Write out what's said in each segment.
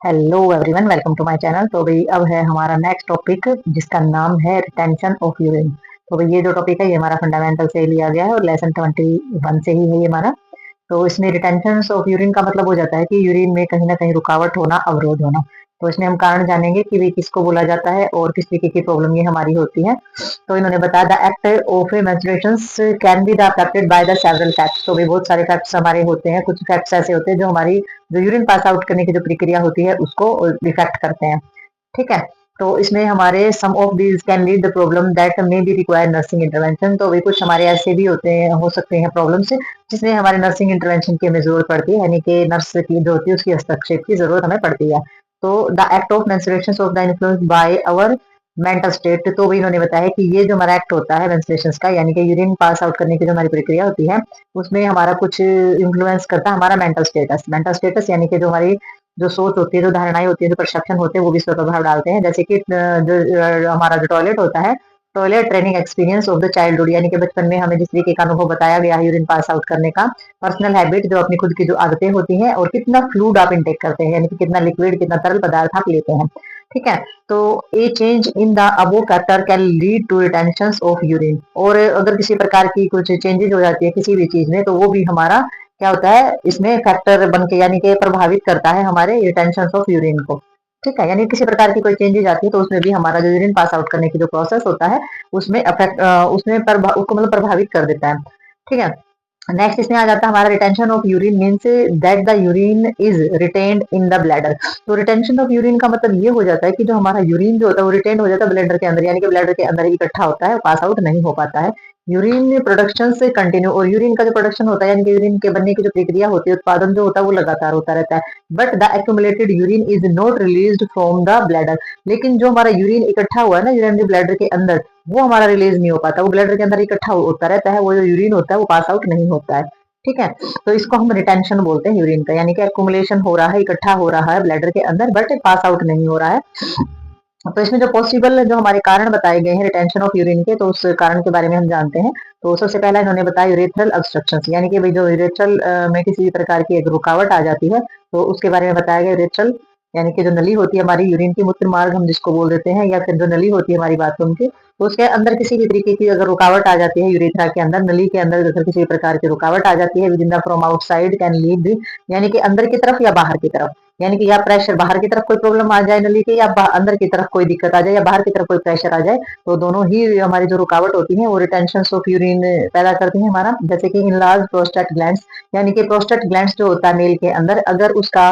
Hello everyone, welcome to my channel. तो भाई अब है हमारा नेक्स्ट टॉपिक जिसका नाम है रिटेंशन ऑफ यूरिन। तो भाई ये जो टॉपिक है ये हमारा फंडामेंटल से लिया गया है और लेसन 21 से ही है ये हमारा। तो इसमें रिटेंशन ऑफ यूरिन का मतलब हो जाता है कि यूरिन में कहीं ना कहीं रुकावट होना, अवरोध होना। तो इसमें हम कारण जानेंगे कि भाई किसको बोला जाता है और किस तरीके की प्रॉब्लम ये हमारी होती है। तो इन्होंने बताया the act of मेंस्ट्रुएशंस can be the affected by the several facts. तो भाई बहुत सारे फैक्ट्स हमारे होते हैं, कुछ फैक्ट्स ऐसे होते हैं जो हमारी जो यूरिन पास आउट करने की जो प्रक्रिया होती है उसको इफेक्ट करते हैं। ठीक है। तो इसमें हमारे some of these can lead the problem that may be require nursing intervention. तो भी कुछ हमारे ऐसे भी होते हैं, हो सकते हैं प्रॉब्लम्स जिसमें हमारे नर्सिंग इंटरवेंशन की हमें जरूरत पड़ती है, यानी कि नर्स की जो होती है उसकी हस्तक्षेप की जरूरत हमें पड़ती है। तो the act of menstruation of the influence by our mental state. तो भी इन्होंने बताया कि ये जो हमारा एक्ट होता है मेंस्ट्रुएशन का, यानी कि यूरिन पास आउट करने की जो हमारी प्रक्रिया होती है उसमें हमारा कुछ इन्फ्लुएंस करता है हमारा मेंटल स्टेटस। मेंटल स्टेटस यानी कि जो हमारी जो सोच होती है, जो धारणाएं होती है, जो परसेप्शन होते हैं, वो भी इस पर प्रभाव डालते हैं। जैसे कि जो हमारा जो टॉयलेट होता है, toilet training experience of the childhood, यानी कि बचपन में हमें जिस तरीके का अनुभव बताया गया है यूरिन पास आउट करने का। पर्सनल हैबिट, जो अपनी खुद की जो आदतें होती हैं, और कितना फ्लूइड आप इंटेक करते हैं, यानी कि कितना लिक्विड, कितना तरल पदार्थ आप लेते हैं। ठीक है। तो a change in the ABO factor can lead to retention of urine. और अगर किसी प्रकार की कुछ चेंजेज हो जाती है किसी भी चीज में, तो वो भी हमारा क्या होता है, इसमें फैक्टर बन के, यानी कि प्रभावित करता है हमारे रिटेंशन ऑफ यूरिन को। ठीक है। यानी किसी प्रकार की कोई चेंजेज आती है तो उसमें भी हमारा जो यूरिन पास आउट करने की जो प्रोसेस होता है उसमें अफेक्ट, उसमें उसको मतलब प्रभावित कर देता है। ठीक है। नेक्स्ट इसमें आ जाता है हमारा retention of urine means that the urine is retained in the bladder. तो रिटेंशन ऑफ यूरिन का मतलब ये हो जाता है कि जो हमारा यूरिन जो होता है वो रिटेन हो जाता है ब्लैडर के अंदर, यानी कि ब्लैडर के अंदर ही इकट्ठा होता है, पास आउट नहीं हो पाता है। यूरिन प्रोडक्शन से कंटिन्यू, और यूरिन का जो प्रोडक्शन होता है, यानी कि यूरिन के बनने की जो प्रक्रिया होती है, उत्पादन जो होता है वो लगातार होता रहता है। But the accumulated urine is not release from the bladder. लेकिन जो हमारा यूरिन इकट्ठा हुआ है ना यूरिनरी ब्लैडर के अंदर, वो हमारा रिलीज नहीं हो पाता, वो ब्लैडर के अंदर इकट्ठा होता रहता है, वो जो यूरिन होता है वो पास आउट नहीं होता है। ठीक है। तो इसको हम रिटेंशन बोलते हैं यूरिन का, यानी कि एक्युमुलेशन हो रहा है, इकट्ठा हो रहा है ब्लैडर के अंदर, बट पास आउट नहीं हो रहा है। तो इसमें जो पॉसिबल जो हमारे कारण बताए गए हैं रिटेंशन ऑफ यूरिन के, तो उस कारण के बारे में हम जानते हैं। तो सबसे पहला इन्होंने बताया यूरेथ्रल ऑब्स्ट्रक्शन, यानी कि भाई जो यूरेथ्रल में किसी भी प्रकार की एक रुकावट आ जाती है तो उसके बारे में बताया गया। यूरेथ्रल यानी कि जो नली होती है हमारी यूरिन की, मूत्र मार्ग हम जिसको बोल देते हैं, या फिर जो नली होती है हमारी बाथरूम की, तो उसके अंदर किसी भी तरीके की अगर रुकावट आ जाती है यूरेथ्रा के अंदर, नली के अंदर अगर किसी प्रकार की रुकावट आ जाती है, with in the from outside can lead, यानी कि अंदर की तरफ या बाहर की तरफ, यानी कि या प्रेशर बाहर की तरफ कोई प्रॉब्लम आ जाए नली के, या अंदर की तरफ कोई दिक्कत आ जाए, या बाहर की तरफ कोई प्रेशर आ जाए, तो दोनों ही हमारी जो रुकावट होती है वो रिटेंशन ऑफ यूरिन पैदा करती है हमारा। जैसे कि इनलार्ज प्रोस्टेट ग्लैंड्स, यानी कि प्रोस्टेट ग्लैंड्स जो होता है मेल के अंदर, अगर उसका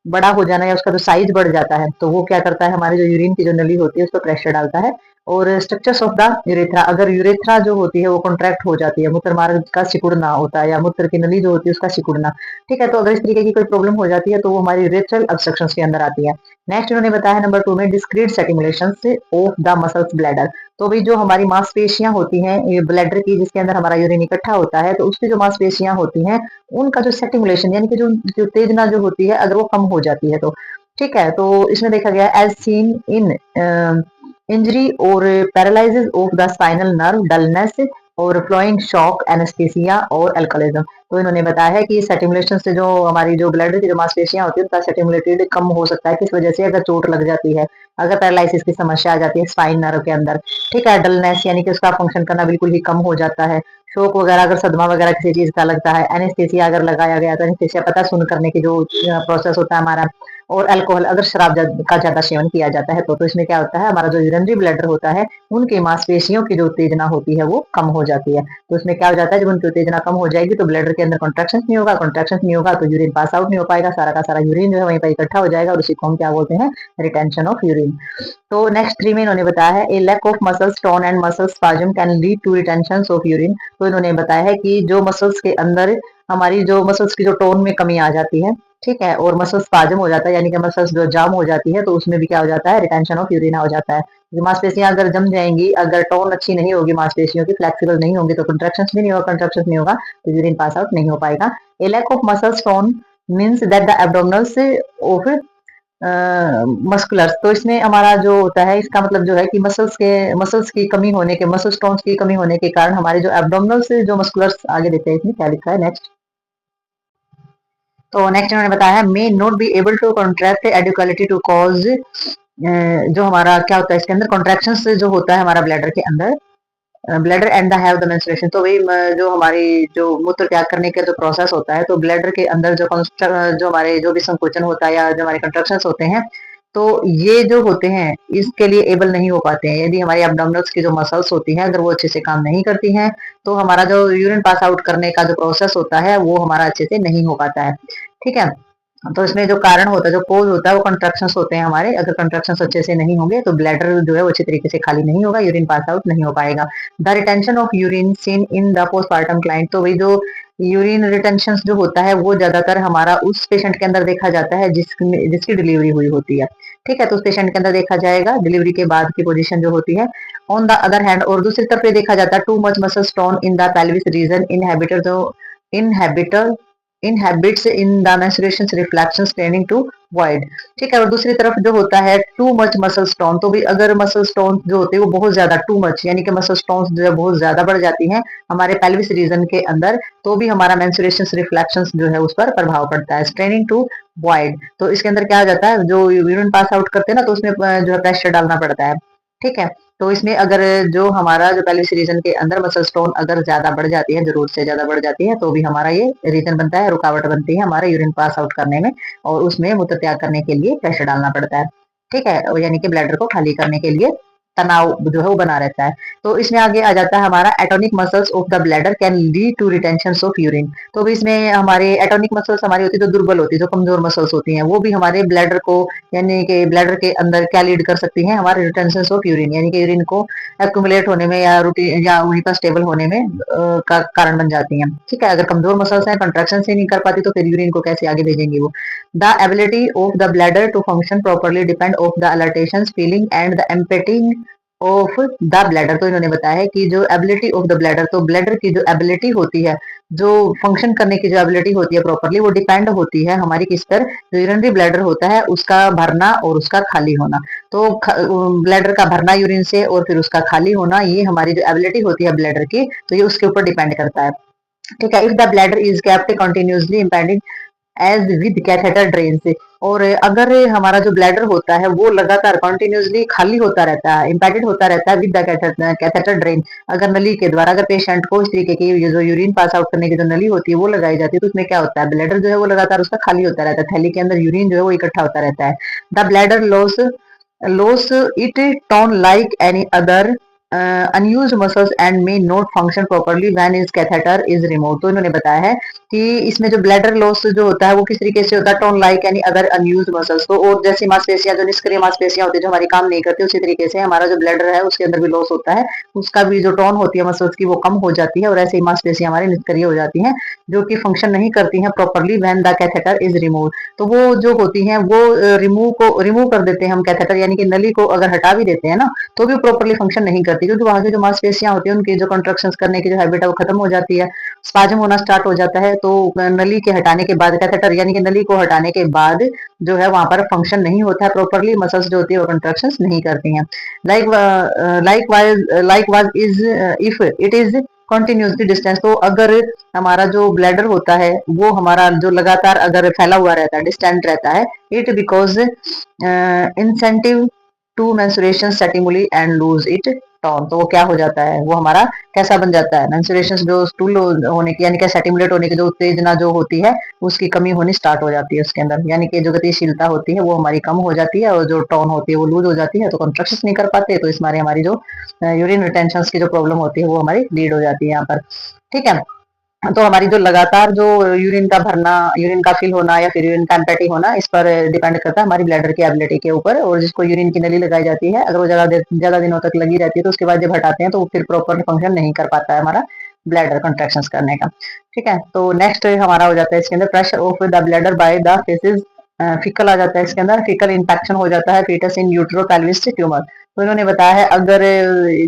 बड़ा हो जाना या उसका जो साइज बढ़ जाता है तो वो क्या करता है, हमारी जो यूरिन की जो नली होती है उस पर प्रेशर डालता है। और स्ट्रक्चर्स ऑफ द यूरेथ्रा, अगर यूरेथ्रा जो होती है वो कॉन्ट्रैक्ट हो जाती है, मूत्र मार्ग का सिकुड़ना होता है, या मूत्र की नली जो होती है उसका सिकुड़ना। ठीक है। तो अगर इस तरीके की कोई प्रॉब्लम हो जाती है तो वो हमारी यूरेथ्रल ऑब्स्ट्रक्शंस के अंदर आती है। नेक्स्ट उन्होंने बताया नंबर 2 में discrete stimulation of the muscles bladder. तो भाई जो हमारी मांसपेशियां होती हैं ये ब्लैडर की, जिसके अंदर हमारा यूरिन इकट्ठा होता है, तो उसकी जो मांसपेशियां होती हैं उनका जो सेटिमुलेशन, यानी कि जो उत्तेजना जो होती है अगर वो कम हो जाती है तो। ठीक है। तो इसमें देखा गया एज सीन इन इंजरी और paralysis of the spinal nerve, dullness और फ्लोइंग शॉक, एनेस्थीसिया और अल्कोहलिज्म। तो इन्होंने बताया है कि सेटिमुलेशन से जो हमारी जो ब्लड की जो मांसपेशियां होती है उनका सेटिमुलेटेड कम हो सकता है, किस वजह से, अगर चोट लग जाती है, अगर पैरालिसिस की समस्या आ जाती है स्पाइन नर्व के अंदर। ठीक है। डलनेस यानी कि उसका फंक्शन करना बिल्कुल ही कम हो जाता है। शोक वगैरह, अगर सदमा वगैरह किसी चीज का लगता है, एनेस्थीसिया अगर लगाया गया तो एनेस्थीसिया पता सुन करने की जो प्रोसेस होता है हमारा। और अल्कोहल, अगर शराब का ज्यादा सेवन किया जाता है तो इसमें क्या होता है, हमारा जो यूरिनरी ब्लैडर होता है उनकी मांसपेशियों की जो उत्तेजना होती है वो कम हो जाती है। तो इसमें क्या हो जाता है, जब उनकी उत्तेजना कम हो जाएगी तो ब्लैडर के अंदर कॉन्ट्रैक्शन नहीं होगा, कॉन्ट्रैक्शन नहीं होगा तो यूरिन पास आउट नहीं हो पाएगा, सारा का सारा यूरिन जो है वहीं पर इकट्ठा हो जाएगा, और उसी को हम क्या बोलते हैं, रिटेंशन ऑफ यूरिन। तो नेक्स्ट 3 में इन्होंने बताया है a lack of muscles tone and muscle spasm can lead to retention of urine. तो इन्होंने बताया है कि जो मसल्स के अंदर हमारी जो मसल्स की जो टोन में कमी आ जाती है, ठीक है, और मसल स्पाज्म हो जाता है, यानी कि मसल्स जो जाम हो जाती है, तो उसमें भी क्या हो जाता है, रिटेंशन ऑफ यूरिन हो जाता है। मांसपेशियां अगर जम जाएंगी, अगर टोन अच्छी नहीं होगी मांसपेशियों की, फ्लेक्सिबल नहीं होंगी, तो कंट्रैक्शंस भी नहीं होगा, कंट्रैक्शंस नहीं होगा तो यूरिन पास आउट नहीं हो पाएगा। A lack of muscles tone means that the abdominals of muscular. तो इसमें हमारा जो होता है, इसका मतलब जो है कि मसल्स की कमी होने के, मसल स्टोन्स की कमी होने के कारण हमारे जो एब्डोमिनल से जो मस्कुलर, आगे देखते हैं इसमें क्या लिखा है नेक्स्ट। तो नेक्स्ट इन्होंने बताया है may not be able to contract adequately to cause, जो हमारा क्या होता है इसके अंदर कॉन्ट्रैक्शन जो होता है हमारा ब्लैडर के अंदर, bladder and the have the menstruation, तो वही जो हमारी जो मूत्र त्याग करने का जो प्रोसेस होता है, तो ब्लैडर के अंदर जो हमारे जो भी संकोचन होता है या जो हमारे कंट्रक्शंस होते हैं, तो ये जो होते हैं इसके लिए एबल नहीं हो पाते हैं। यदि हमारी एब्डोमिनल्स की जो मसल्स होती हैं अगर वो अच्छे से काम नहीं करती हैं, तो हमारा जो यूरिन पास आउट करने का जो प्रोसेस होता है वो हमारा अच्छे से नहीं हो पाता है। ठीक है, तो इसमें जो कारण होता है, जो कोज होता है, वो कंट्रक्शंस होते हैं हमारे। अगर कंट्रक्शंस अच्छे से नहीं होंगे तो ब्लैडर जो है वो अच्छे तरीके से खाली नहीं होगा, यूरिन पास आउट नहीं हो पाएगा। The retention of urine seen in the postmortem client, तो वही जो यूरिन रिटेंशन जो होता है वो ज्यादातर हमारा उस पेशेंट के अंदर देखा जाता है जिसकी डिलीवरी हुई होती है। ठीक है, तो उस पेशेंट के अंदर देखा जाएगा डिलीवरी के बाद की पोजीशन जो होती है। ऑन द अदर हैंड, और दूसरी तरफ ये देखा जाता है too much muscle stone in the pelvis region inhibitor, जो inhibitor inhabits in the menstruation reflection training to void। ठीक है, और दूसरी तरफ जो होता है टू मच मसल स्टोन, तो भी अगर मसल स्टोन जो होते हैं वो बहुत ज्यादा टू मच यानी कि मसल स्टोन जो है बहुत ज्यादा बढ़ जाती हैं हमारे पेल्विस रीजन के अंदर, तो भी हमारा मेंस्ट्रुएशन रिफ्लेक्शंस जो है उस पर प्रभाव पड़ता है। स्ट्रेनिंग टू वॉइड, तो इसके अंदर क्या हो जाता है, जो यूरिन पास आउट करते हैं ना तो उसमें जो है प्रेशर डालना पड़ता है। ठीक है, तो इसमें अगर जो हमारा जो पेल्विस रीजन के अंदर मसल स्टोन अगर ज्यादा बढ़ जाती है, जरूरत से ज्यादा बढ़ जाती है, तो भी हमारा ये रीजन बनता है, रुकावट बनती है हमारा यूरिन पास आउट करने में, और उसमें मूत्र त्याग करने के लिए प्रेशर डालना पड़ता है। ठीक है, यानी कि ब्लैडर को खाली करने के लिए तनाव जो है वो बना रहता है। तो इसमें आगे आ जाता है हमारा atonic muscles of the bladder can lead to retention of urine, तो भी इसमें हमारे एटोनिक मसल्स हमारी होती है जो दुर्बल होती है, जो कमजोर मसल्स होती हैं, वो भी हमारे ब्लैडर को यानी कि ब्लैडर के अंदर क्या लीड कर सकती हैं, हमारे रिटेंशन ऑफ यूरिन यानी कि यूरिन को एक्यूमुलेट होने में या रूटीन या वहीं पर स्टेबल होने में का कारण बन जाती हैं। ठीक है, अगर कमजोर मसल्स हैं, कंट्रैक्शन से नहीं कर पाती, तो फिर यूरिन को कैसे आगे भेजेंगे वो। The ability of the bladder to function properly depend of the alteration feeling and the emptying of the bladder, तो इन्होंने बताया है कि जो एबिलिटी ऑफ द ब्लैडर, तो ब्लैडर की जो एबिलिटी होती है, जो फंक्शन करने की जो एबिलिटी होती है प्रॉपरली, वो डिपेंड होती है हमारी किस पर, जो यूरिनरी ब्लैडर होता है उसका भरना और उसका खाली होना। तो ब्लैडर का भरना यूरिन से और फिर उसका खाली होना, ये हमारी जो एबिलिटी होती है ब्लैडर की, तो ये उसके ऊपर डिपेंड करता है। ठीक है, if the bladder is kept continuously impending as with catheter drain से, और अगर हमारा जो ब्लैडर होता है वो लगातार कंटिन्यूसली खाली होता रहता है, इंपैक्टेड होता रहता है विद द कैथेटर ड्रेन, अगर नली के द्वारा अगर पेशेंट को इस तरीके की जो यूरिन पास आउट करने की जो नली होती है वो लगाई जाती है, तो उसमें क्या होता है, ब्लैडर जो है वो लगातार उसका खाली होता रहता है, थैली के अंदर यूरिन जो है वो इकट्ठा होता रहता है। The bladder loss it tone like any other unused muscles and may not function properly when is catheter is remove, तो इन्होंने बताया है कि इसमें जो ब्लैडर लॉस जो होता है वो किस तरीके से होता है, टोन लाइक यानी अदर अनयूज्ड मसल्स, तो और जैसी मांसपेशियां जो निष्क्रिय मांसपेशियां होती है जो हमारी काम नहीं करती, उसी तरीके से हमारा जो ब्लैडर है उसके अंदर भी लॉस होता है, उसका भी जो टोन होती है मसल्स की वो कम हो जाती है, और ऐसे ही मांसपेशियां हमारी निष्क्रिय हो जाती हैं जो कि फंक्शन नहीं करती हैं properly when the catheter is remove, तो वो जो होती हैं वो रिमूव कर देते हैं हम कैथेटर यानी कि नली को अगर हटा भी देते हैं ना, तो भी प्रॉपर्ली फंक्शन नहीं करती, क्योंकि वहां की जो मांसपेशियां होती है उनकी जो कंट्रक्शंस करने की जो हैबिट है वो खत्म हो जाती है, स्पाज्म होना स्टार्ट हो जाता है। तो नली के हटाने के बाद कैथेटर यानी कि नली को हटाने के बाद जो है वहां पर फंक्शन नहीं होता है प्रॉपर्ली, मसल्स जो होती है वो कंट्रक्शंस नहीं करती हैं। Like was is if it is continuously distance, तो अगर हमारा जो ब्लैडर होता है वो हमारा जो लगातार अगर फैला हुआ रहता है, डिस्टेंट रहता है, it because incentive to menstruation stimuli and lose it tone, तो वो क्या हो जाता है, वो हमारा कैसा बन जाता है, मेंस्ट्रुएशन जो स्टूल होने की यानी कि स्टिमुलेट होने की जो उत्तेजना जो होती है उसकी कमी होनी स्टार्ट हो जाती है उसके अंदर, यानी कि जो गतिशीलता होती है वो हमारी कम हो जाती है और जो टोन होती है वो लूज हो जाती है, तो कंट्रक्शंस नहीं कर पाते, तो इस मारे हमारी जो यूरिन रिटेंशन की जो प्रॉब्लम होती है वो हमारी लीड हो जाती है यहाँ पर। ठीक है, तो हमारी जो लगातार जो यूरिन का भरना, यूरिन का फिल होना या फिर यूरिन का एम्पेटी होना, इस पर डिपेंड करता है हमारी ब्लैडर की एबिलिटी के ऊपर, और जिसको यूरिन की नली लगाई जाती है अगर वो ज्यादा दिनों तक लगी रहती है तो उसके बाद जब हटाते हैं तो वो फिर प्रॉपर फंक्शन नहीं कर पाता है हमारा ब्लैडर कंट्रैक्शंस करने का। ठीक है, तो नेक्स्ट हमारा हो जाता है इसके अंदर pressure of the bladder by the faeces, faecal आ जाता है इसके अंदर, फिकल इंफेक्शन हो जाता है foetus in utero pelvis tumour, तो इन्होंने बताया है अगर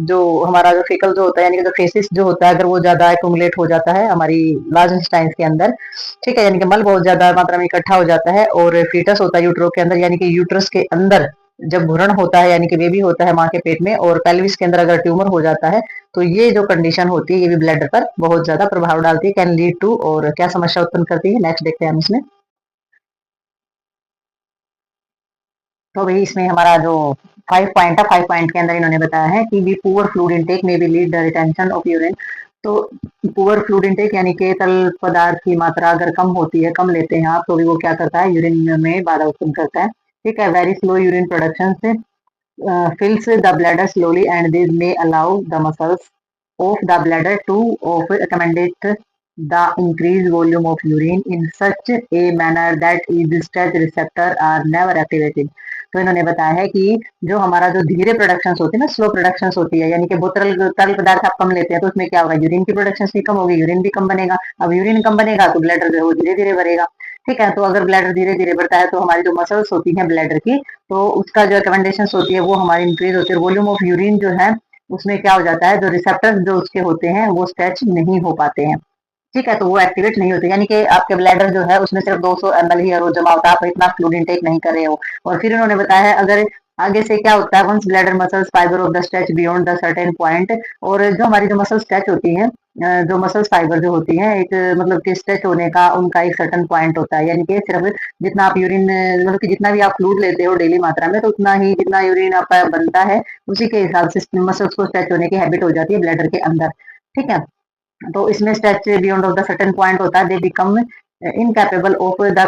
जो हमारा जो फिकल जो होता है यानी कि जो फेसिस जो होता है अगर वो ज्यादा एक्यूमुलेट हो जाता है हमारी लार्ज इंटेस्टाइन्स के अंदर, ठीक है, यानी कि मल बहुत ज्यादा मात्रा में इकट्ठा हो जाता है, और फीटस होता है यूट्रो के अंदर यानी कि यूट्रस के अंदर जब भ्रूण होता है यानी कि बेबी होता है माँ के पेट में, और पेल्विस के अंदर अगर ट्यूमर हो जाता है, तो ये जो कंडीशन होती है ये भी ब्लैडर पर बहुत ज्यादा प्रभाव डालती है, कैन लीड टू, और क्या समस्या उत्पन्न करती है नेक्स्ट देखते हैं हम इसमें। तो भाई इसमें हमारा जो 5 पॉइंट है, 5 पॉइंट के अंदर इन्होंने बताया है कि वी पुअर फ्लूइड इनटेक में be lead the retention of urine. तो पुअर फ्लूइड इनटेक यानी कि तरल पदार्थ की मात्रा अगर कम होती है, कम लेते हैं आप, तो भी वो क्या करता है, यूरिन में बाधा उत्पन्न करता है। ठीक है, वेरी स्लो यूरिन प्रोडक्शन से fills the bladder slowly, and this may allow the muscles of the bladder to accommodate the increased volume of urine in such a manner that its stretch receptor are never activated। तो इन्होंने बताया है कि जो हमारा जो धीरे productions होती है ना, स्लो प्रोडक्शंस होती है, यानी कि वो तरल तरल पदार्थ आप कम लेते हैं, तो उसमें क्या होगा, यूरिन की प्रोडक्शन भी कम होगी, यूरिन भी कम बनेगा। अब यूरिन कम बनेगा तो ब्लैडर जो है वो धीरे धीरे भरेगा। ठीक है, तो अगर ब्लैडर धीरे धीरे बढ़ता है तो हमारी जो मसल्स होती हैं ब्लैडर की, तो उसका जो रिकमेंडेशन होती है वो हमारी इंक्रीज होती है, वॉल्यूम ऑफ यूरिन जो है उसमें क्या हो जाता है, जो रिसेप्टर्स जो उसके होते हैं वो स्ट्रेच नहीं हो पाते हैं। ठीक है, तो वो एक्टिवेट नहीं होते, यानी कि आपके ब्लैडर जो है उसमें सिर्फ 200 ml ही रोज जमा होता है, आप इतना फ्लूइड इनटेक नहीं कर रहे हो। और फिर उन्होंने बताया है अगर आगे से क्या होता है, once bladder muscles fibre of the stretch beyond the certain point. और जो हमारी जो मसल स्ट्रेच होती है, जो मसल्स फाइबर जो होती है एक मतलब कि स्ट्रेच होने का उनका एक सर्टन पॉइंट होता है, यानी कि सिर्फ जितना आप यूरिन मतलब कि जितना भी आप फ्लूइड लेते हो डेली मात्रा में, तो उतना ही जितना यूरिन आपका बनता है उसी के हिसाब से मसल्स को स्ट्रेच होने की हैबिट हो जाती है ब्लैडर के अंदर। ठीक है, तो इसमें stretch beyond of the certain point होता है, they become incapable of the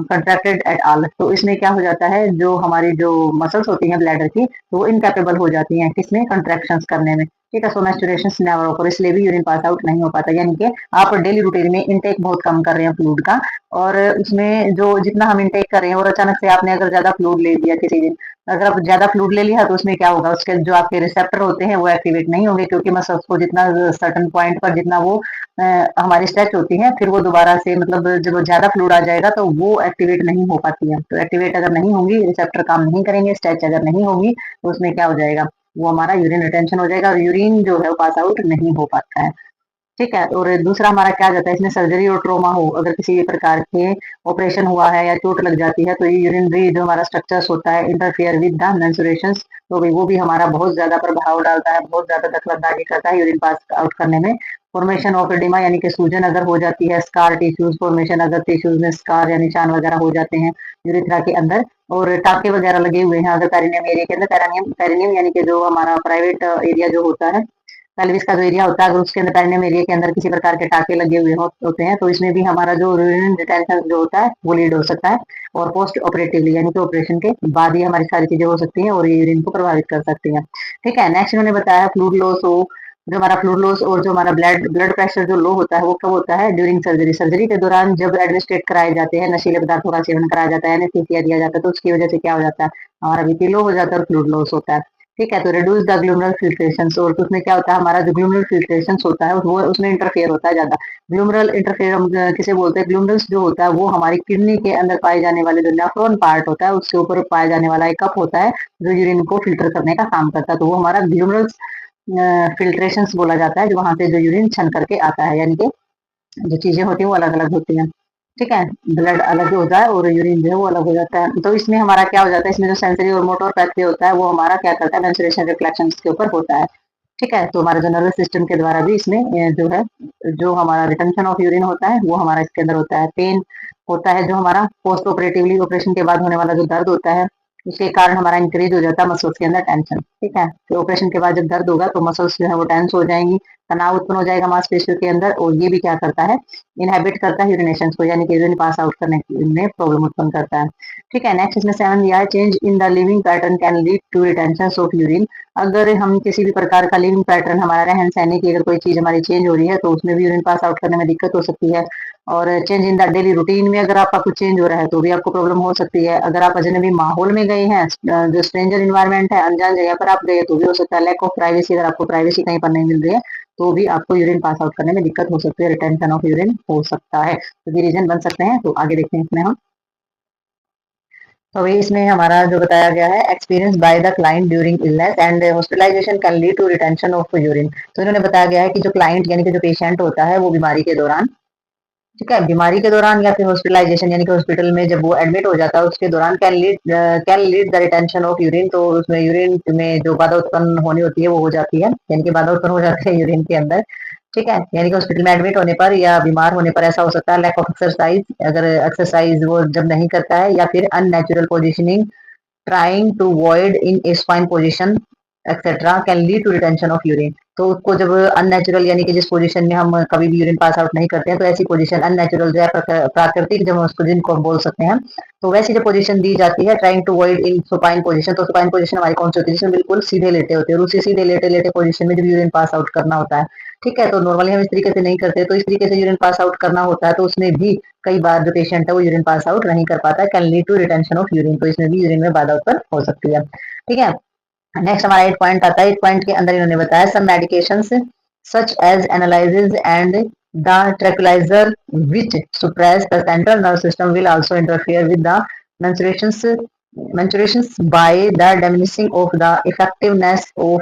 contracted at all. तो इसमें क्या हो जाता है, जो हमारी जो मसल्स होती हैं ब्लैडर की, तो वो इनकैपेबल हो जाती हैं किसमें, कंट्रैक्शंस करने में। ठीक है, सो मेंस्ट्रुएशन नेवर ऑकर, इसलिए भी यूरिन पास आउट नहीं हो पाता, यानी कि आप डेली रूटीन में इनटेक बहुत कम कर रहे हैं फ्लूइड का, और उसमें जो जितना हम इनटेक कर रहे हैं और अचानक से आपने अगर ज्यादा फ्लूइड ले लिया किसी दिन, अगर आप ज्यादा फ्लूइड ले लिया तो उसमें क्या होगा, उसके जो आपके रिसेप्टर होते हैं वो एक्टिवेट नहीं होंगे, क्योंकि मसल्स को जितना सर्टन पॉइंट पर जितना वो हमारी स्ट्रेच होती है, फिर वो दोबारा से मतलब जब ज्यादा फ्लूइड आ जाएगा तो वो एक्टिवेट नहीं हो पाती है। तो एक्टिवेट अगर नहीं होंगी, रिसेप्टर काम नहीं करेंगे, स्ट्रेच अगर नहीं होगी, तो उसमें क्या हो जाएगा, वो हमारा यूरिन रिटेंशन हो जाएगा और यूरिन जो है पास आउट नहीं हो पाता है। ठीक है, और दूसरा हमारा क्या जाता है, इसमें सर्जरी और ट्रोमा हो, अगर किसी भी प्रकार के ऑपरेशन हुआ है या चोट लग जाती है, तो ये यूरिनरी जो हमारा स्ट्रक्चर्स होता है इंटरफेयर विद द मेंस्ट्रुएशंस, तो भी वो भी हमारा बहुत ज्यादा प्रभाव डालता है, बहुत ज्यादा दखलंदाजी करता है यूरिन पास आउट करने में। फॉर्मेशन ऑफ एडिमा यानी कि सूजन अगर हो जाती है, स्कार टिश्यूज फॉर्मेशन, अगर टिश्यूज में स्कार या निशान वगैरह हो जाते हैं यूरिथ्रा के अंदर, और टाके वगैरह लगे हुए हैं अगर पेरिनियम एरिया के अंदर, पेरिनियम पेरिनियम यानी कि जो हमारा प्राइवेट एरिया जो होता है, पेल्विस का जो एरिया होता है, अगर उसके अंदर पेरिनियम एरिया के अंदर किसी प्रकार के टाके लगे हुए होते हैं, तो इसमें भी हमारा जो यूरिन रिटेंशन जो होता है वो लीड हो सकता है, और पोस्ट ऑपरेटिवली यानी कि ऑपरेशन के बाद ही हमारी सारी चीजें हो सकती हैं और ये यूरिन को प्रभावित कर सकती हैं। ठीक है, नेक्स्ट इन्होंने बताया फ्लूइड लॉस हो, जो हमारा फ्लूइड लॉस और जो हमारा ब्लड ब्लड प्रेशर जो लो होता है वो कब होता है, ड्यूरिंग सर्जरी। सर्जरी के दौरान जब एडमिनिस्ट्रेट कराए जाते हैं, नशीले पदार्थों का सेवन कराया जाता है, एनेस्थीसिया दिया जाता है, तो उसकी वजह से क्या हो जाता है, हमारा बीपी लो हो जाता है और फ्लूइड लॉस होता है। ठीक है, तो रिड्यूस द ग्लूमरल फिल्ट्रेशन, और उसमें क्या होता है, हमारा जो ग्लूमरल फिल्ट्रेशन होता है वो उसमें इंटरफेयर होता है ज्यादा। ग्लूमरल इंटरफेयर हम किसे बोलते हैं, ग्लूमरल्स जो होता है वो हमारी किडनी के अंदर पाए जाने वाले जो नेफ्रॉन पार्ट होता है उसके ऊपर पाया जाने वाला एक कप होता है जो यूरिन को फिल्टर करने का काम करता है, तो वो हमारा ग्लूमरल फिल्ट्रेशन बोला जाता है, जो वहां से जो यूरिन छन करके आता है, यानी कि जो चीजें होती हैं वो अलग अलग होती हैं। ठीक है, ब्लड अलग होता है और यूरिन जो है वो अलग हो जाता है। तो इसमें हमारा क्या हो जाता है, इसमें जो सेंसरी और मोटर पैथवे होता है वो हमारा क्या करता है, मेंस्ट्रुएशन रिफ्लेक्शन के ऊपर होता है। ठीक है, तो हमारा जो नर्वस सिस्टम के द्वारा भी इसमें जो है, जो हमारा रिटेंशन ऑफ यूरिन होता है वो हमारा इसके अंदर होता है। पेन होता है, जो हमारा पोस्ट ऑपरेटिवली ऑपरेशन के बाद होने वाला जो दर्द होता है, उसके कारण हमारा इंक्रीज हो जाता है मसल्स के अंदर टेंशन। ठीक है, तो ऑपरेशन के बाद जब दर्द होगा तो मसल्स जो है वो टेंस हो जाएंगी, तनाव उत्पन्न हो जाएगा मांसपेशियों के अंदर, और ये भी क्या करता है, इनहेबिट करता है यूरिनेशन को, यानी कि यूरिन पास आउट करने में प्रॉब्लम उत्पन्न करता है। ठीक है, नेक्स्ट इसमें 7 दिया है, change in the living pattern can lead to retention of urine. अगर हम किसी भी प्रकार का लिविंग पैटर्न, हमारा रहन सहने की अगर कोई चीज हमारी चेंज हो रही है तो उसमें भी यूरिन पास आउट करने में दिक्कत हो सकती है। और change in the daily routine में अगर आपका कुछ चेंज हो रहा है तो भी आपको प्रॉब्लम हो सकती है। अगर आप अजनबी माहौल में गए हैं, जो स्ट्रेंजर इन्वायरमेंट है, अनजान जगह पर आप गए तो भी हो सकता है। लैक ऑफ प्राइवेसी, अगर आपको प्राइवेसी कहीं पर नहीं मिल रही है तो भी आपको यूरिन पास आउट करने में दिक्कत हो सकती है, रिटेंशन ऑफ यूरिन हो सकता है, तो ये रीजन बन सकते हैं। तो आगे देखते हैं इसमें हम। तो अभी इसमें हमारा जो बताया गया है, experience by the client during illness and hospitalisation can lead to retention of urine. तो इन्होंने बताया गया है कि जो क्लाइंट यानी कि जो पेशेंट होता है वो बीमारी के दौरान, ठीक है, बीमारी के दौरान या फिर हॉस्पिटलाइजेशन यानी कि हॉस्पिटल में जब वो एडमिट हो जाता है उसके दौरान can lead the retention of urine, तो उसमें यूरिन में जो बाधा उत्पन्न होनी होती है वो हो जाती है, यानी कि बाधा उत्पन्न हो जाती है यूरिन के अंदर। ठीक है, यानी कि हॉस्पिटल में एडमिट होने पर या बीमार होने पर ऐसा हो सकता है, लैक ऑफ एक्सरसाइज, अगर एक्सरसाइज वो जब नहीं करता है, या फिर unnatural positioning trying to void in a supine position etcetera can lead to retention of urine. तो उसको जब अननेचुरल यानी कि जिस पोजीशन में हम कभी भी यूरिन पास आउट नहीं करते हैं, तो ऐसी पोजीशन अननेचुरल जो है प्राकृतिक, जब हम उसको जिनको हम बोल सकते हैं, तो वैसी जो पोजीशन दी जाती है trying to avoid in supine position. तो सुपाइन पोजीशन हमारी कौन सी होती है, जिसमें बिल्कुल सीधे लेटे होते हैं, और उसी सीधे लेटे लेटे पोजीशन में जब यूरिन पास आउट करना होता है, ठीक है, तो नॉर्मली हम इस तरीके से नहीं करते, तो इस तरीके से यूरिन पास आउट करना होता है, तो उसमें भी कई बार जो पेशेंट है वो यूरिन पास आउट नहीं कर पाता है, can lead to retention of urine. तो इसमें भी यूरिन में बाधा उत्पन्न हो सकती है, ठीक है। नेक्स्ट हमारा 8 पॉइंट आता है। 8 पॉइंट के अंदर इन्होंने बताया some medications such as analgesics and the tranquilliser which suppress the central nervous system will also interfere with the menstruations by the diminishing of the effectiveness of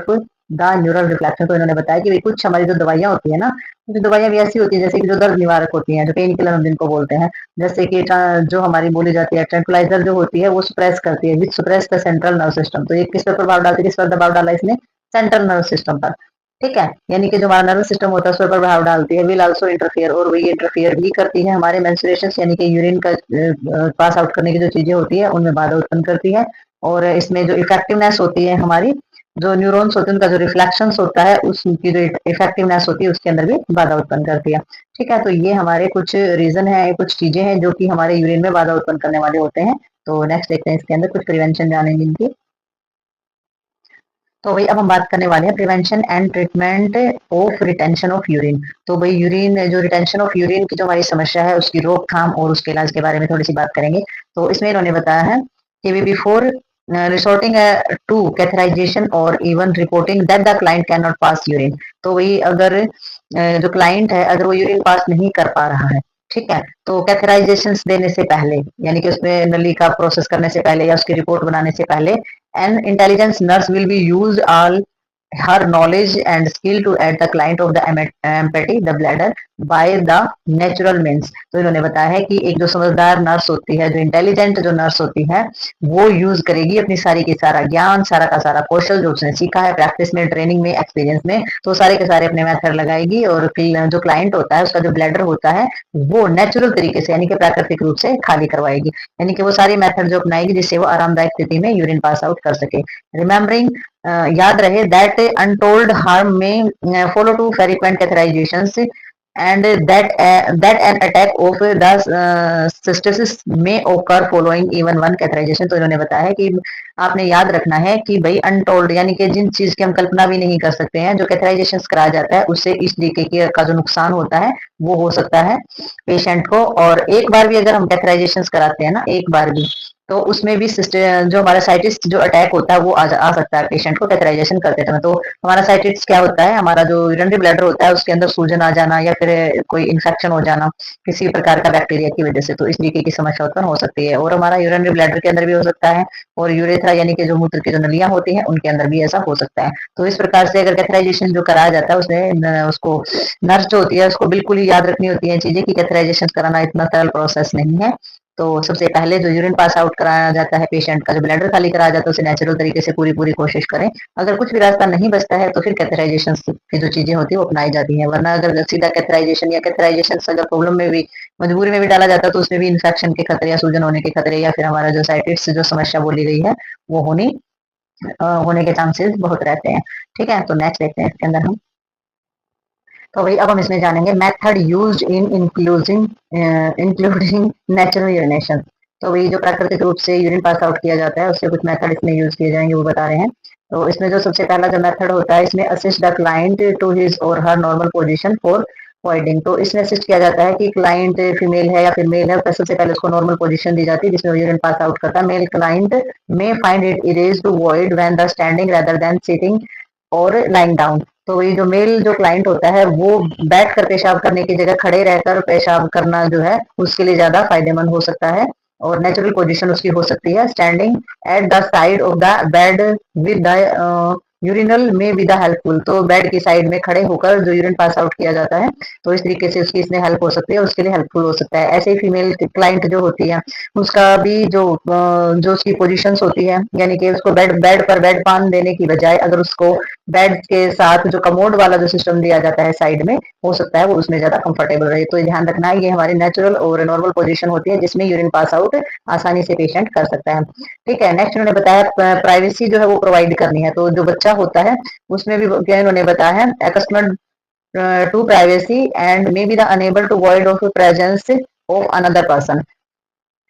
the neural reflection। तो इन्होंने बताया कि कुछ हमारी जो दवाइयां होती है ना, जो दवाइयां भी ऐसी होती है जैसे कि जो दर्द निवारक होती हैं, जो पेन किलर हम जिनको बोलते हैं, जैसे कि जो हमारी बोली जाती है ट्रैंक्विलाइजर जो होती है वो सुप्रेस करती है, which suppress the central nerve system. तो ये किस पर प्रभाव डालती है, किस पर दबाव डाला इसने, सेंट्रल नर्व सिस्टम पर, ठीक है, यानी कि जो हमारा नर्व सिस्टम होता है उस पर प्रभाव डालती है। विल आल्सो इंटरफियर, और वही इंटरफियर भी करती है हमारे मेंस्ट्रुएशन यानी कि यूरिन का पास आउट करने की जो चीजें होती है उनमें बाधा उत्पन्न करती है। और इसमें जो इफेक्टिवनेस होती है, हमारी जो न्यूरॉन्स होते हैं उनका जो रिफ्लेक्शंस होता है उसकी जो इफेक्टिवनेस होती है उसके अंदर भी बाधा उत्पन्न करती है, ठीक है। तो ये हमारे कुछ रीजन है, कुछ चीजें हैं जो कि हमारे यूरिन में बाधा उत्पन्न करने वाले होते हैं। तो नेक्स्ट देखते हैं इसके अंदर कुछ प्रिवेंशन जानेंगे इनकी। तो भाई अब हम बात करने वाले हैं prevention and treatment of retention of urine. तो भाई यूरिन जो रिटेंशन ऑफ यूरिन की जो हमारी समस्या है उसकी रोकथाम और उसके इलाज के बारे में थोड़ी सी बात करेंगे। तो इसमें इन्होंने बताया है कि बिफोर रिसोर्टिंग टू कैथराइजेशन और even reporting that the client can not pass urine. तो वही अगर जो क्लाइंट है अगर वो यूरिन पास नहीं कर पा रहा है, ठीक है, तो कैथराइजेशन देने से पहले यानी कि उसमें नली का प्रोसेस करने से पहले या उसकी रिपोर्ट बनाने से पहले N intelligence nurse will be use all her knowledge and skill to add the client of the empathy the bladder by the natural means। तो इन्होंने बताया है कि एक जो समझदार नर्स होती है, जो इंटेलिजेंट जो नर्स होती है, वो यूज करेगी अपनी सारी की सारा ज्ञान, सारा का सारा कौशल जो उसने सीखा है प्रैक्टिस में, ट्रेनिंग में, एक्सपीरियंस में, तो सारे के सारे अपने मेथड लगाएगी और जो क्लाइंट होता है उसका जो ब्लैडर होता है वो नेचुरल तरीके से यानी कि प्राकृतिक रूप से खाली करवाएगी, यानी कि वो सारी मेथड जो अपनाएगी जिससे वो आरामदायक स्थिति में यूरिन पास आउट कर सके। रिमेम्बरिंग याद रहे that untold harm may follow to frequent catheterisations and that an attack of the cystitis may occur following even one catheterisation. तो इन्होंने बताया है कि आपने याद रखना है कि भाई अनटोल्ड यानी कि जिन चीज की हम कल्पना भी नहीं कर सकते हैं, जो कैथराइजेशन कराया जाता है उससे इस तरीके का जो नुकसान होता है वो हो सकता है पेशेंट को। और एक बार भी अगर हम कैथराइजेशन कराते हैं ना, एक बार भी, तो उसमें भी जो हमारा साइटिस्ट जो अटैक होता है वो आ सकता है पेशेंट को कैथराइजेशन करते समय। तो हमारा साइटिस्ट क्या होता है, हमारा जो यूरिनरी ब्लैडर होता है उसके अंदर सूजन आ जाना या फिर कोई इन्फेक्शन हो जाना किसी प्रकार का बैक्टीरिया की वजह से, तो इस तरीके की समस्या उत्पन्न हो सकती है। और हमारा यूरिनरी ब्लैडर के अंदर भी हो सकता है, और यूरेथ्रा यानी कि जो मूत्र की जो नलियां होती हैं उनके अंदर भी ऐसा हो सकता है। तो इस प्रकार से अगर कैथराइजेशन जो कराया जाता है उसमें उसको नर्स जो होती है उसको बिल्कुल ही याद रखनी होती है चीजें कि कैथराइजेशन कराना इतना सरल प्रोसेस नहीं है। तो सबसे पहले जो यूरिन पास आउट कराया जाता है पेशेंट का, जो ब्लैडर खाली कराया जाता है उसे नेचुरल तरीके से पूरी कोशिश करें। अगर कुछ भी रास्ता नहीं बचता है तो फिर कैथराइजेशन की जो चीजें होती है वो अपनाई जाती है, वरना अगर सीधा कैथराइजेशन या कैथराइजेशन अगर प्रॉब्लम में भी मजबूरी में भी डाला जाता है तो उसमें भी इन्फेक्शन के खतरे या सूजन होने के खतरे या फिर हमारा जो साइटिस जो समस्या बोली गई है वो होने के चांसेस बहुत रहते हैं, ठीक है। तो नेक्स्ट देखते हैं इसके अंदर हम। तो भाई अब हम इसमें जानेंगे method used in including natural urination. तो भाई जो प्राकृतिक रूप से यूरिन पास आउट किया जाता है उससे कुछ मेथड इसमें यूज किए जाएंगे वो बता रहे हैं। तो इसमें जो सबसे पहला जो मेथड होता है इसमें assist the client to his और her normal position for voiding. तो इसमें असिस्ट किया जाता है कि क्लाइंट फीमेल है या फिर मेल है तो सबसे पहले उसको नॉर्मल पोजीशन दी जाती है जिसमें यूरिन पास आउट करता है। मेल क्लाइंट में फाइंड इट इरेज to void when the standing rather than sitting और लाइंग डाउन। तो वही जो मेल जो क्लाइंट होता है वो बैठ कर पेशाब करने की जगह खड़े रहकर पेशाब करना जो है उसके लिए ज्यादा फायदेमंद हो सकता है, और नेचुरल पोजीशन उसकी हो सकती है standing at the side of the bed with the urinal में विद हेल्पफुल, तो बेड की साइड में खड़े होकर जो यूरिन पास आउट किया जाता है, तो इस तरीके से उसकी इसमें हेल्प हो सकती है, उसके लिए हेल्पफुल हो सकता है। ऐसे ही फीमेल क्लाइंट जो होती है, उसका भी जो उसकी पोजीशंस होती है, यानी कि उसको बेड बेड पर बेड पान देने की बजाय अगर उसको बेड के साथ जो कमोड वाला जो सिस्टम दिया जाता है साइड में, हो सकता है वो उसमें ज्यादा कंफर्टेबल रहे। तो ध्यान रखना है, ये हमारी नेचुरल और नॉर्मल पोजीशन होती है जिसमें यूरिन पास आउट आसानी से पेशेंट कर सकता है। ठीक है, नेक्स्ट उन्होंने बताया प्राइवेसी जो है वो प्रोवाइड करनी है। तो जो बच्चा होता है उसमें भी क्या इन्होंने बताया है, accustomed to privacy and may be the unable to void of presence of another person।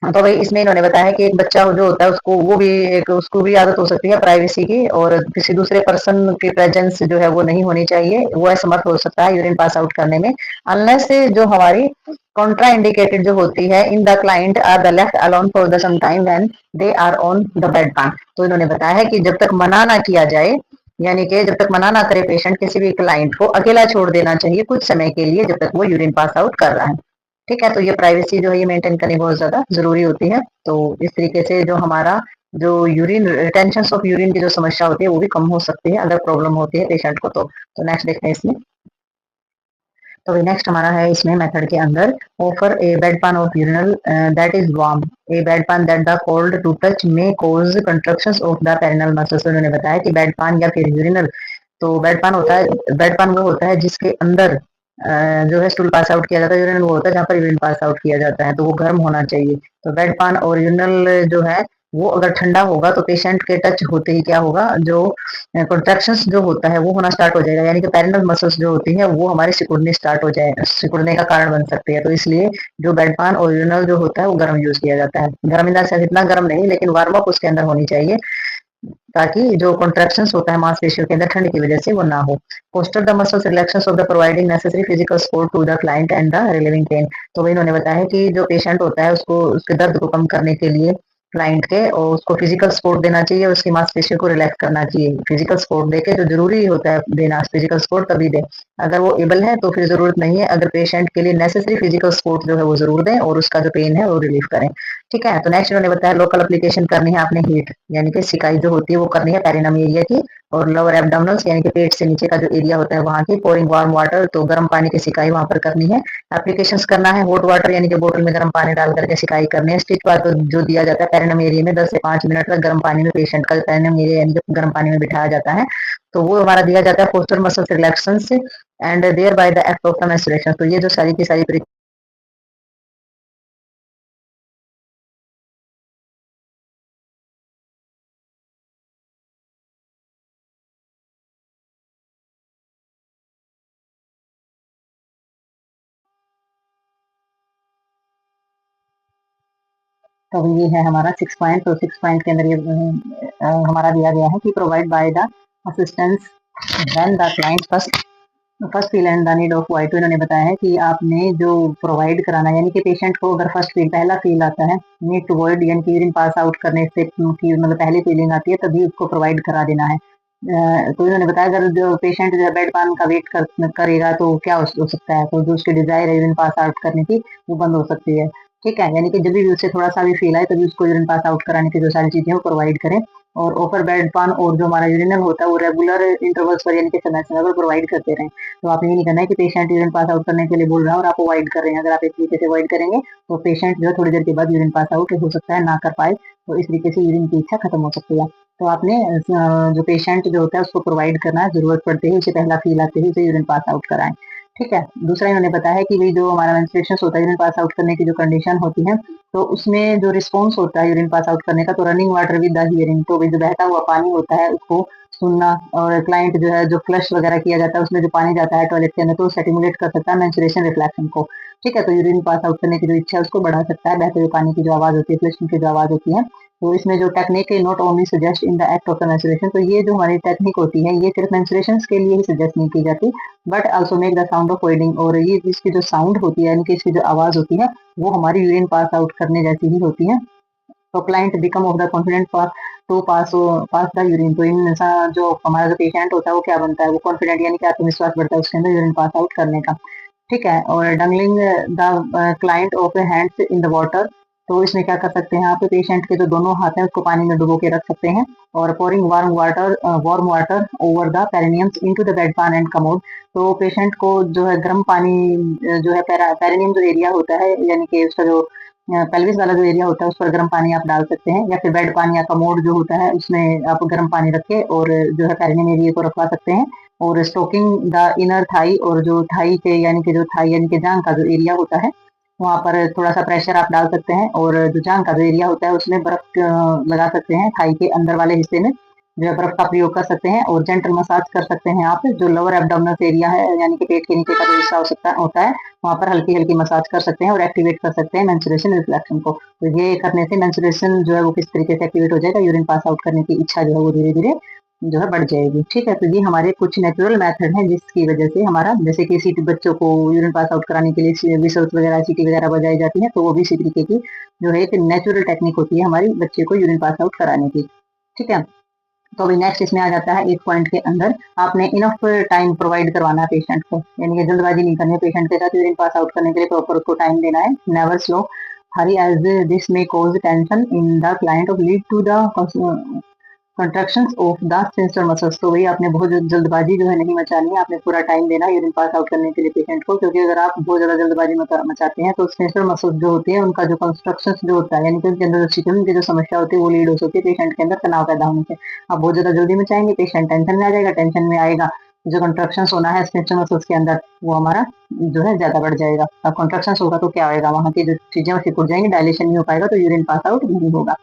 हाँ, तो भाई इसमें इन्होंने बताया है कि एक बच्चा जो होता है उसको वो भी एक उसको भी आदत हो सकती है प्राइवेसी की, और किसी दूसरे पर्सन की प्रेजेंस जो है वो नहीं होनी चाहिए, वो असमर्थ हो सकता है यूरिन पास आउट करने में, अनलेस जो हमारी कॉन्ट्रा इंडिकेटेड जो होती है, in the client are the left alone for the some time when they are on the bed पान। तो इन्होंने बताया है कि जब तक मना ना किया जाए, यानी कि जब तक मना ना करे पेशेंट, किसी भी क्लाइंट को अकेला छोड़ देना चाहिए कुछ समय के लिए, जब तक वो यूरिन पास आउट कर रहा है। ठीक है, तो ये प्राइवेसी जो है ये मेंटेन करनी बहुत ज्यादा जरूरी होती है। तो इस तरीके से जो हमारा जो यूरिन रिटेंशन ऑफ यूरिन की जो समस्या होती है वो भी कम हो सकती है अगर प्रॉब्लम होती है पेशेंट को। तो नेक्स्ट देखते हैं इसमें। तो नेक्स्ट हमारा है इसमें मेथड के अंदर, offer a bed pan of urinal that is warm, a bed pan that the cold to touch may cause contractions of the perineal muscles. उन्होंने बताया कि बेड पान या फिर यूरिनल, तो बेड पान होता है, बेड पान वो होता है जिसके अंदर जो है स्टूल पास आउट किया जाता है, यूरिन वो होता है जहाँ पर यूरिन पास आउट किया जाता है, तो वो गर्म होना चाहिए। तो बेड पान और यूरिनल जो है वो अगर ठंडा होगा तो पेशेंट के टच होते ही क्या होगा, जो कॉन्ट्रैक्शंस जो होता है वो होना स्टार्ट हो जाएगा, यानी कि पेरिनल मसल्स जो होती हैं वो हमारे सिकुड़ने स्टार्ट हो जाए, सिकुड़ने का कारण बन सकती है। तो इसलिए जो बेड पान और यूरिनल जो होता है वो गर्म यूज किया जाता है, गर्म इन द सेंस इतना गर्म नहीं, लेकिन वार्म अप उसके अंदर होनी चाहिए, ताकि जो कॉन्ट्रैक्शंस होता है मांसपेशियों के अंदर ठंड की वजह से वो ना हो। Posture the muscles relaxation of the providing necessary physical support to the client and the relieving pain. तो वही इन्होंने बताया है कि जो पेशेंट होता है उसको उसके दर्द को कम करने के लिए क्लाइंट के, और उसको फिजिकल सपोर्ट देना चाहिए, उसकी मांसपेशियों को रिलैक्स करना चाहिए। फिजिकल सपोर्ट देके जो जरूरी होता है देना, फिजिकल सपोर्ट तभी दे, अगर वो एबल है तो फिर जरूरत नहीं है, अगर पेशेंट के लिए नेसेसरी फिजिकल सपोर्ट जो है वो जरूर दें और उसका जो पेन है वो रिलीफ करें। ठीक है, तो नेक्स्ट उन्होंने बताया लोकल एप्लीकेशन करनी है आपने हीट, यानी कि सिकाई जो होती है वो करनी है पेरिनम एरिया की, और लोअर एब्डोमिनल्स यानी कि पेट से नीचे का जो एरिया होता है वहां की, पोरिंग वार्म वाटर, तो गर्म पानी की सिकाई वहां पर करनी है। एप्लीकेशंस करना है हॉट वाटर, यानी कि बोतल में गर्म पानी डाल करके सिकाई करनी है। स्टिच बात जो दिया जाता है पेरिनम एरिया में 10 से 5 मिनट तक गर्म पानी में पेशेंट का पेरिनम एरिया यानी कि गर्म पानी में बिठाया जाता है, तो वो हमारा दिया जाता है posture muscles relaxation and thereby the act of the menstruation. तो ये जो सारी की सारी तो ये है हमारा 6 पॉइंट। तो 6 पॉइंट के अंदर ये हमारा दिया गया है कि provide by the assistance when the client first first feel and the need of white. तो इन्होंने बताया है कि आपने जो प्रोवाइड कराना, यानी कि पेशेंट को अगर फर्स्ट फील पहला फील आता है, नीड टू वर्ड यानी कि यूरिन पास आउट करने से की मतलब पहली फीलिंग आती है, तभी उसको प्रोवाइड करा देना है। तो इन्होंने बताया अगर जो पेशेंट जो है बेड पान का वेट करेगा तो क्या हो सकता है, तो जो उसकी डिजायर है यूरिन पास आउट करने की वो बंद हो सकती है। ठीक है, यानी कि जब भी उसे थोड़ा सा भी फील आए तभी उसको यूरिन पास आउट कराने की जो सारी चीजें वो प्रोवाइड करें। और ऑफर बेड पान और जो हमारा यूरिनल होता है वो रेगुलर इंटरवल्स पर यानी कि समय समय पर प्रोवाइड करते रहें। तो आपने ये नहीं करना है कि पेशेंट यूरिन पास आउट करने के लिए बोल रहा है और आप अवॉइड कर रहे हैं, अगर आप इस तरीके से अवॉइड करेंगे तो पेशेंट जो है थोड़ी देर के बाद यूरिन पास आउट हो सकता है ना कर पाए, तो इस तरीके से यूरिन की इच्छा खत्म हो सकती है। तो आपने जो पेशेंट जो होता है उसको प्रोवाइड करना है, जरूरत पड़ते ही उसे पहला फील आते ही उसे यूरिन पास आउट कराएं। ठीक है, दूसरा इन्होंने बताया है कि भाई जो हमारा मेंस्ट्रुएशन होता है यूरिन पास आउट करने की जो कंडीशन होती है, तो उसमें जो रिस्पॉन्स होता है यूरिन पास आउट करने का, तो running water with the hearing, तो भाई जो बहता हुआ पानी होता है उसको सुनना, और क्लाइंट जो है जो फ्लश वगैरह किया जाता है उसमें जो पानी जाता है टॉयलेट के अंदर तो स्टिमुलेट कर सकता है मेंस्ट्रुएशन रिफ्लेक्शन को। ठीक है, तो यूरिन पास आउट करने की जो इच्छा है उसको बढ़ा सकता है, बहते हुए पानी की जो आवाज होती है, फ्लशिंग की जो आवाज होती है। तो इसमें जो टेक्निक है not only suggest in the act of the menstruation, तो ये जो हमारी टेक्निक होती है ये सिर्फ मेंस्ट्रुएशन के लिए ही सजेस्ट नहीं की जाती, but also make the sound of wedding, और ये इसकी जो साउंड होती है यानी कि इसकी जो आवाज होती है वो हमारी यूरिन पास आउट करने जैसी ही होती है। तो client become of the confident pass to pass the urine, तो इन जो हमारा जो पेशेंट होता है वो क्या बनता है, वो कॉन्फिडेंट यानी कि आत्मविश्वास बढ़ता है उसके अंदर यूरिन पास आउट करने का। ठीक है, और dangling the client of hands in the water तो इसमें क्या कर सकते हैं आप, पेशेंट के जो दोनों हाथ हैं उसको पानी में डुबो के रख सकते हैं और pouring warm water over the perineums into the bed pan and commode. तो पेशेंट को जो है गर्म पानी जो है पेरिनियम जो एरिया होता है, यानी कि उसका जो पेल्विस वाला जो एरिया होता है उस पर गर्म पानी आप डाल सकते हैं, या फिर बेड पानी या कमोड जो होता है उसमें आप गर्म पानी रख के और जो है पेरिनियम एरिया को रखवा सकते हैं। और स्टोकिंग द इनर थाई, और जो थाई के यानी कि जो थाई यानी कि जांग का जो एरिया होता है वहाँ पर थोड़ा सा प्रेशर आप डाल सकते हैं, और जो जांग का जो एरिया होता है उसमें बर्फ लगा सकते हैं, थाई के अंदर वाले हिस्से में जो है बर्फ का प्रयोग कर सकते हैं, और जेंटल मसाज कर सकते हैं आप। जो लोअर एब्डोमिनल एरिया है यानी कि पेट के नीचे का जो हिस्सा होता है वहाँ पर हल्की हल्की मसाज कर सकते हैं और एक्टिवेट कर सकते हैं मेंस्ट्रुएशन रिफ्लेक्शन को। तो ये करने से मेंस्ट्रुएशन जो है वो किस तरीके से एक्टिवेट हो जाएगा, यूरिन पास आउट करने की इच्छा जो है वो धीरे धीरे जो है बढ़ जाएगी। ठीक है, तो ये हमारे कुछ नेचुरल मेथड हैं जिसकी वजह से हमारा, जैसे कि सीटी बच्चों को यूरिन पास आउट कराने के लिए विसल्स वगैरह सीटी वगैरह बजाई जाती है, तो वो भी इसी तरीके की जो है एक नेचुरल टेक्निक होती है हमारी बच्चे को यूरिन पास आउट कराने की। ठीक है, तो अभी नेक्स्ट इसमें आ जाता है एक पॉइंट के अंदर, आपने इनफ टाइम प्रोवाइड करवाना है पेशेंट को, यानी कि जल्दबाजी नहीं करनी है पेशेंट के साथ, यूरिन पास आउट करने के लिए प्रॉपर उसको टाइम देना है। Never slow hurry as this may cause tension in the client और lead to the contractions of the sensor muscles. तो वही आपने बहुत जल्दबाजी जो है नहीं मचानी है, आपने पूरा टाइम देना है यूरिन पास आउट करने के लिए पेशेंट को, क्योंकि अगर आप बहुत ज्यादा जल्दबाजी मचाते हैं तो सेंसर मसल्स जो होती है उनका जो कंस्ट्रक्शन जो होता है, यानी कि उनके अंदर जो की जो समस्या होती है वो लीड हो सकती है पेशेंट के अंदर तनाव पैदा होने से। आप बहुत ज्यादा जल्दी मचाएंगे, पेशेंट टेंशन में आ जाएगा, टेंशन में आएगा जो कंट्रक्शन होना है सेंसर मसल्स के अंदर वो हमारा जो है ज्यादा बढ़ जाएगा। अब कंट्रक्शन होगा तो क्या होगा, वहां की जो चीजें सिकुड़ जाएंगी, डायलेशन नहीं हो पाएगा, तो यूरिन पास आउट नहीं होगा।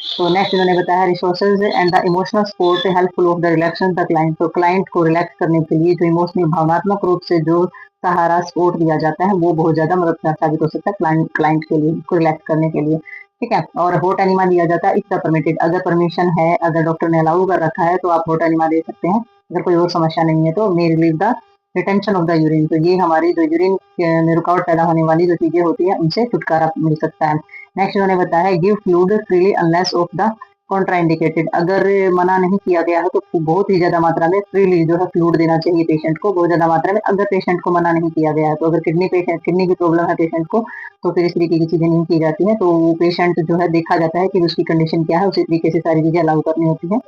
तो नेक्स्ट इन्होंने बताया resources and the emotional support helpful of the relaxation the client. तो क्लाइंट को रिलैक्स करने के लिए जो इमोशनल भावनात्मक रूप से जो सहारा सपोर्ट दिया जाता है वो बहुत ज्यादा मददगार साबित हो सकता है क्लाइंट के लिए, उसको रिलैक्स करने के लिए। ठीक है, और हॉट एनिमा दिया जाता है इतना परमिटेड, अगर परमिशन है, अगर डॉक्टर ने अलाउ कर रखा है तो आप हॉट एनिमा दे सकते हैं, अगर कोई और समस्या नहीं है तो may relieve the retention of the urine. तो ये हमारी जो यूरिन में रुकावट पैदा होने वाली जो चीजें होती है उनसे छुटकारा मिल सकता है। नेक्स्ट उन्होंने बताया है give fluid freely unless of the contraindicated. अगर मना नहीं किया गया है तो बहुत ही ज्यादा मात्रा में फ्रीली जो है फ्लूइड देना चाहिए पेशेंट को, बहुत ज्यादा मात्रा में। अगर पेशेंट को मना नहीं किया गया है, तो अगर किडनी की प्रॉब्लम है पेशेंट को, तो फिर इस तरीके की चीजें नहीं की जाती है, तो पेशेंट जो है देखा जाता है कि उसकी कंडीशन क्या है, उसी तरीके से सारी चीजें अलाउ करनी होती है।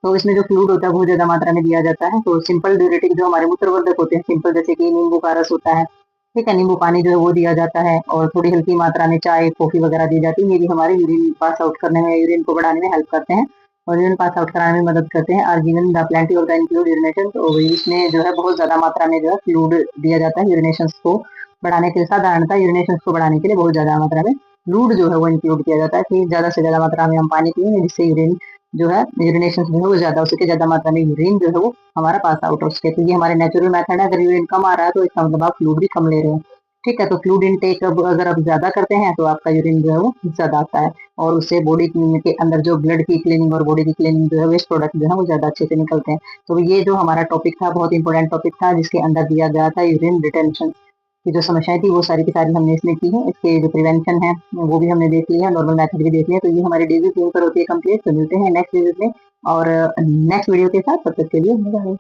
तो इसमें जो फ्लूइड होता है बहुत ज्यादा मात्रा में दिया जाता है। तो सिंपल ड्यूरेटिक जो हमारे मूत्रवर्धक होते हैं, सिंपल जैसे कि नींबू का रस होता है, ठीक है, नींबू पानी जो है वो दिया जाता है, और थोड़ी हल्की मात्रा में चाय कॉफी वगैरह दी जाती है, ये भी हमारे यूरिन पास आउट करने में, यूरिन को बढ़ाने में हेल्प करते हैं और यूरिन पास आउट कराने में मदद करते हैं। Are given the plenty of the include urination. तो इसमें जो है बहुत ज्यादा मात्रा में जो है फ्लूइड दिया जाता है यूरिनेशन को बढ़ाने के लिए। साधारणतः यूरिनेशन को बढ़ाने के लिए बहुत ज्यादा मात्रा में फ्लूइड जो है वो इंक्लूड किया जाता है कि ज्यादा से ज्यादा मात्रा में हम पानी पिएंगे, जिससे यूरिन जो है यूरिनेशन जो है वो ज्यादा हो सके, ज्यादा मात्रा में यूरिन जो है वो हमारा पास आउट हो सके। तो ये हमारे नेचुरल मेथड है। अगर यूरिन कम आ रहा है तो इसका मतलब आप फ्लूइड भी कम ले रहे हैं। ठीक है, तो फ्लूइड इनटेक अगर आप ज्यादा करते हैं तो आपका यूरिन जो है वो ज्यादा आता है, और उससे बॉडी के अंदर जो ब्लड की क्लीनिंग और बॉडी की क्लीनिंग जो है वेस्ट प्रोडक्ट जो है वो ज्यादा अच्छे से निकलते हैं। तो ये जो हमारा टॉपिक था बहुत इंपॉर्टेंट टॉपिक था, जिसके अंदर दिया गया था यूरिन रिटेंशन की जो समस्याएं थी वो सारी की सारी हमने इसमें की है। इसके जो प्रिवेंशन है वो भी हमने देख लिया, नॉर्मल मेथड भी देख लिया। तो ये हमारी डेली पर होती है कंप्लीट। तो मिलते हैं नेक्स्ट वीडियो में और नेक्स्ट वीडियो के साथ, तब तक के लिए बाय।